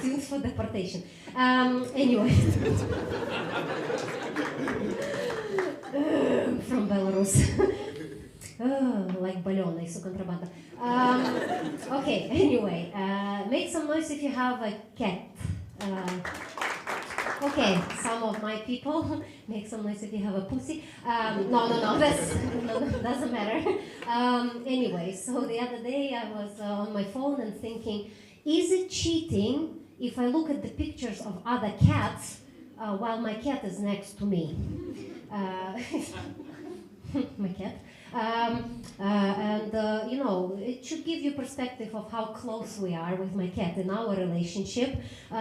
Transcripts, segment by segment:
tuned for deportation. Anyway. From Belarus. Like balloon, so contrabanda. Okay, anyway, make some noise if you have a cat. Okay, some of my people make some noise if you have a pussy. No, doesn't matter. Anyway, so the other day I was on my phone and thinking, is it cheating if I look at the pictures of other cats while my cat is next to me? My cat. You know, it should give you perspective of how close we are with my cat in our relationship.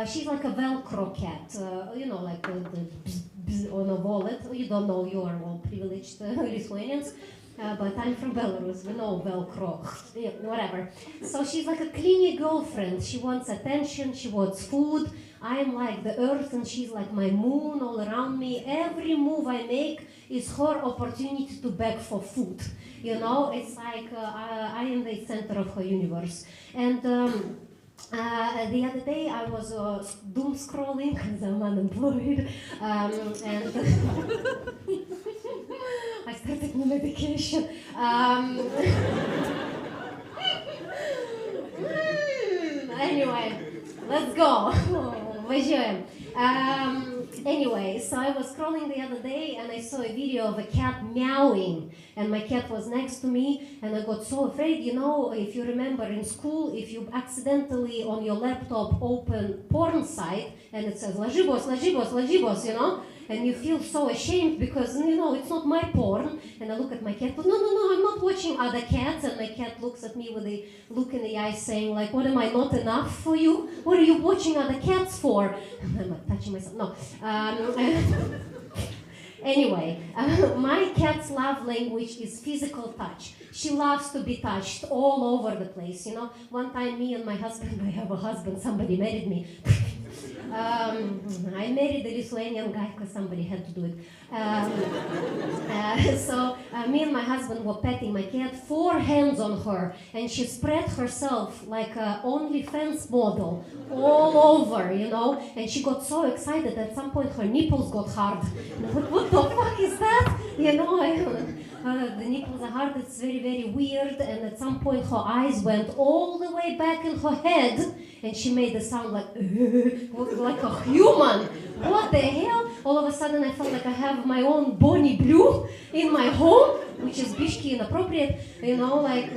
She's like a Velcro cat, you know, like the bzz, bzz on a wallet. You don't know, you are all privileged Lithuanians. But I'm from Belarus, we know Velcro, yeah, whatever. So she's like a clingy girlfriend. She wants attention, she wants food. I'm like the earth and she's like my moon all around me. Every move I make is her opportunity to beg for food. You know, it's like I am the center of her universe. And the other day I was doom scrolling because I'm unemployed. And I started new medication. Anyway, let's go. Anyway, so I was scrolling the other day and I saw a video of a cat meowing, and my cat was next to me, and I got so afraid. You know, if you remember in school, if you accidentally on your laptop open porn site and it says "Ложибос, ложибос, ложибос," you know, and you feel so ashamed because, you know, it's not my porn, and I look at my cat, but no, I'm not watching other cats, and my cat looks at me with a look in the eye saying, like, what, am I not enough for you? What are you watching other cats for? And I'm like touching myself, no. Anyway, my cat's love language is physical touch. She loves to be touched all over the place, you know. One time me and my husband, I have a husband, somebody married me. I married a Lithuanian guy because somebody had to do it. So me and my husband were petting my cat, 4 hands on her, and she spread herself like an OnlyFans model all over, you know, and she got so excited at some point her nipples got hard. What the fuck is that? You know, the nipples are hard, it's very, very weird, and at some point her eyes went all the way back in her head, and she made a sound like a human. What the hell? All of a sudden I felt like I have my own Bonnie Blue in my home, which is bishki inappropriate, you know, like,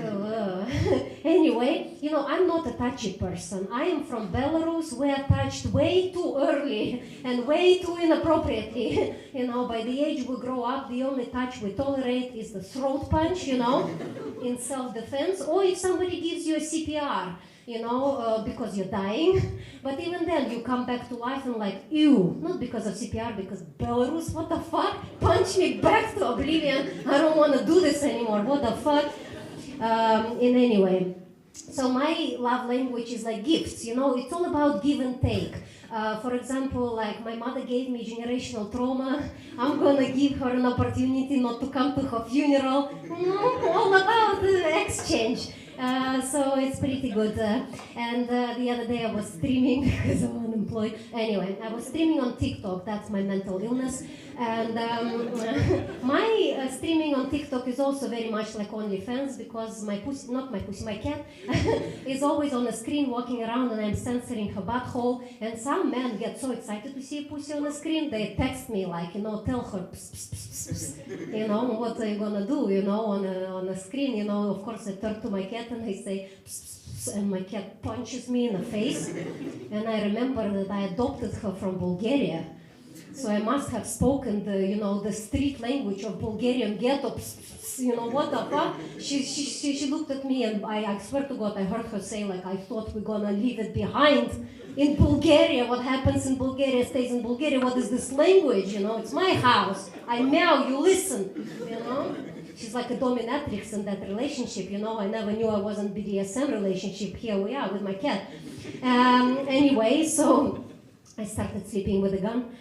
anyway, you know, I'm not a touchy person. I am from Belarus, where touched way too early and way too inappropriately. You know, by the age we grow up, the only touch we tolerate is the throat punch, you know, in self-defense, or if somebody gives you a CPR, you know, because you're dying. But even then, you come back to life and like, ew, not because of CPR, because Belarus, what the fuck? Punch me back to oblivion. I don't want to do this anymore. What the fuck? In any way. So my love language is like gifts, you know, it's all about give and take. For example, like my mother gave me generational trauma. I'm gonna give her an opportunity not to come to her funeral. All about the exchange. So it's pretty good. And the other day I was streaming because I'm unemployed. Anyway, I was streaming on TikTok. That's my mental illness. And my streaming on TikTok is also very much like OnlyFans, because my pussy, not my pussy, my cat is always on the screen walking around, and I'm censoring her butthole. And some men get so excited to see a pussy on the screen, they text me like, you know, tell her, pss, pss, pss, pss, you know, what are you gonna do, you know, on a screen, you know. Of course I turn to my cat and I say, pss, pss, and my cat punches me in the face. And I remember that I adopted her from Bulgaria. So I must have spoken the, you know, the street language of Bulgarian ghetto, you know, what the fuck? She looked at me, and I swear to God, I heard her say, like, I thought we're gonna leave it behind in Bulgaria. What happens in Bulgaria stays in Bulgaria. What is this language, you know? It's my house. I meow, you listen, you know? She's like a dominatrix in that relationship, you know? I never knew I was in BDSM relationship. Here we are with my cat. Anyway, so I started sleeping with a gun.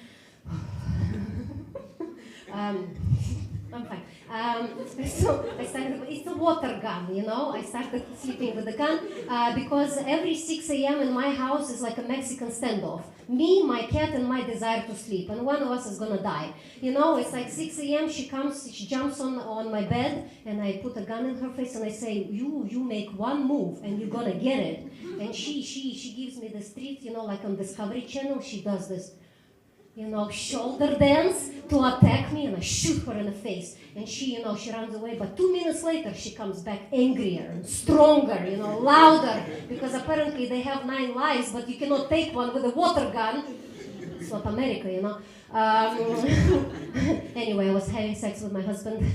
I'm fine. So I started, it's a water gun, you know. I started sleeping with the gun because every 6 a.m. in my house is like a Mexican standoff. Me, my cat, and my desire to sleep, and one of us is gonna die. You know, it's like 6 a.m. She comes, she jumps on my bed, and I put a gun in her face, and I say, you make one move, and you're gonna get it. And she gives me this treat, you know, like on Discovery Channel, she does this, you know, shoulder dance to attack me, and I shoot her in the face. And she, you know, she runs away, but 2 minutes later, she comes back angrier and stronger, you know, louder, because apparently they have 9 lives, but you cannot take one with a water gun. It's not America, you know. Anyway, I was having sex with my husband.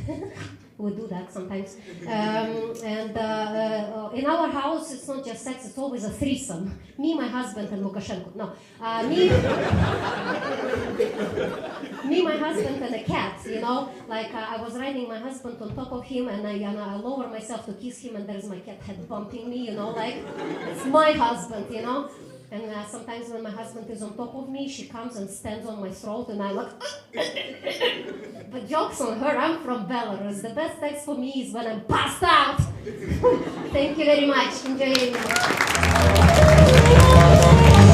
We do that sometimes. In our house, it's not just sex, it's always a threesome. Me, my husband, and Lukashenko. No. Me, my husband, and a cat, you know? Like, I was riding my husband on top of him, and I lower myself to kiss him, and there's my cat head bumping me, you know? Like, it's my husband, you know? And sometimes when my husband is on top of me, she comes and stands on my throat, and I'm like, but jokes on her, I'm from Belarus. The best sex for me is when I'm passed out. Thank you very much. Enjoy it.